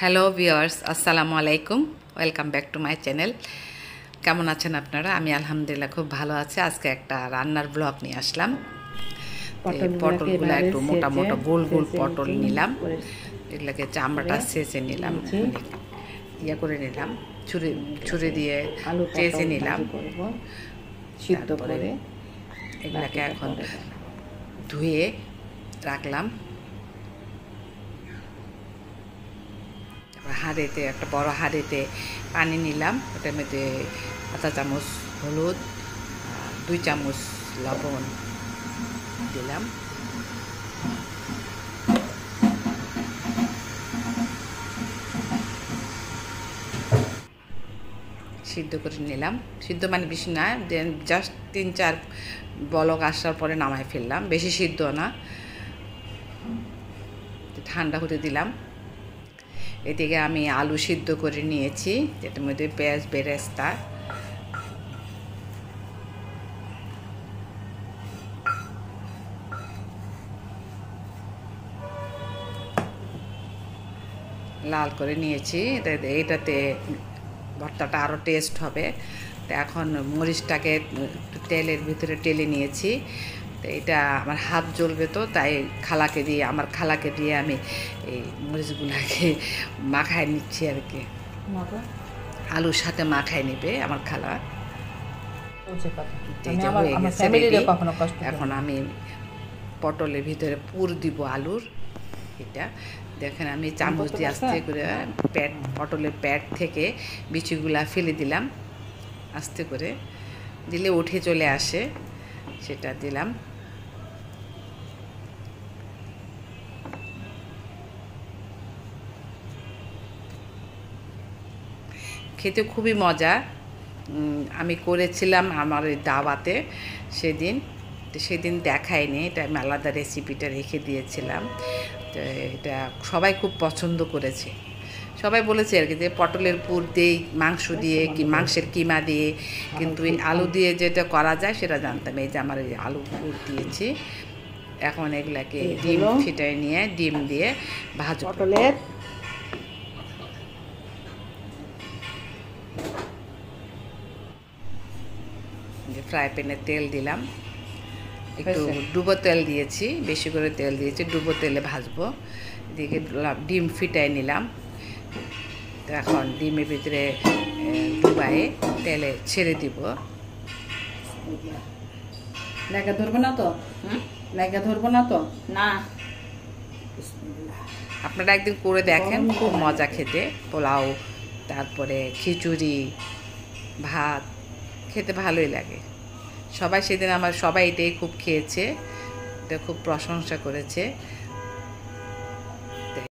Hello viewers, আসসালামু আলাইকুম। Welcome back to my channel. কেমন আছেন আপনারা? আমি আলহামদুলিল্লাহ খুব ভালো আছি। আজকে একটা রান্নার ব্লগ নিয়ে আসলাম। পটলগুলো একটু মোটা মোটা গোল গোল পটল নিলাম, এগুলোকে চামড়াটা ছেঁচে নিলাম, ইয়ে করে নিলাম, ছুরি দিয়ে চেঁচে নিলাম। তারপরে এগুলোকে এখন ধুয়ে রাখলাম। হাঁড়িতে একটা বড় হাঁড়িতে পানি নিলাম, ওটার মধ্যে আধা চামচ হলুদ, 2 চামচ লবণ দিলাম। সিদ্ধ করে নিলাম, সিদ্ধ মানে বেশি না, জাস্ট 3-4 বলক আসার পরে নামাই ফেললাম, বেশি সিদ্ধ না। ঠান্ডা হতে দিলাম। এদিকে আমি আলু সিদ্ধ করে নিয়েছি, যেটার মধ্যে পেঁয়াজ বেরেস্তা, লাল করে নিয়েছি। এইটাতে ভর্তাটা আরও টেস্ট হবে। তো এখন মরিচটাকে তেলের ভিতরে টেলে নিয়েছি। তো এটা আমার হাত জ্বলবে, তো তাই আমার খালাকে দিয়ে আমি এই মরিচগুলোকে মাখায় নিচ্ছি আর কি। আলুর সাথে মাখায় নেবে আমার খালা। এখন আমি পটলের ভিতরে পুর দিব আলুর। এটা দেখেন, আমি চামচ দিয়ে আস্তে করে পটলের প্যাট থেকে বিচিগুলা ফেলে দিলাম। আস্তে করে দিলে উঠে চলে আসে, সেটা দিলাম। খেতে খুবই মজা। আমি করেছিলাম আমার ওই দাওয়াতে সেদিন দেখায়নি, এটা আমি আলাদা রেসিপিটা রেখে দিয়েছিলাম। তো এটা সবাই খুব পছন্দ করেছে। সবাই বলেছে আর কি যে পটলের পুর দিয়ে, মাংস দিয়ে, কি মাংসের কিমা দিয়ে, কিন্তু এই আলু দিয়ে যেটা করা যায় সেটা জানতাম। এই যে আমার এই আলু পুর দিয়েছি। এখন এগুলাকে ডিম ফিটাই নিয়ে ডিম দিয়ে ভাজব। পটলের ফ্রাই প্যানে তেল দিলাম, একটু ডুবো তেল দিয়েছি, বেশি করে তেল দিয়েছি, ডুবো তেলে ভাজবো। এদিকে ডিম ফিটাই নিলাম। তো এখন ডিমের ভিতরে ডুবাই তেলে ছেড়ে দিব। লাগা ধরবো না তো? লাগা ধরবো না তো? না। আপনারা একদিন করে দেখেন, খুব মজা খেতে। পোলাও, তারপরে খিচুড়ি, ভাত খেতে ভালোই লাগে। সবাই সেদিন সবাই এটাই খুব খেয়েছে, এটা খুব প্রশংসা করেছে।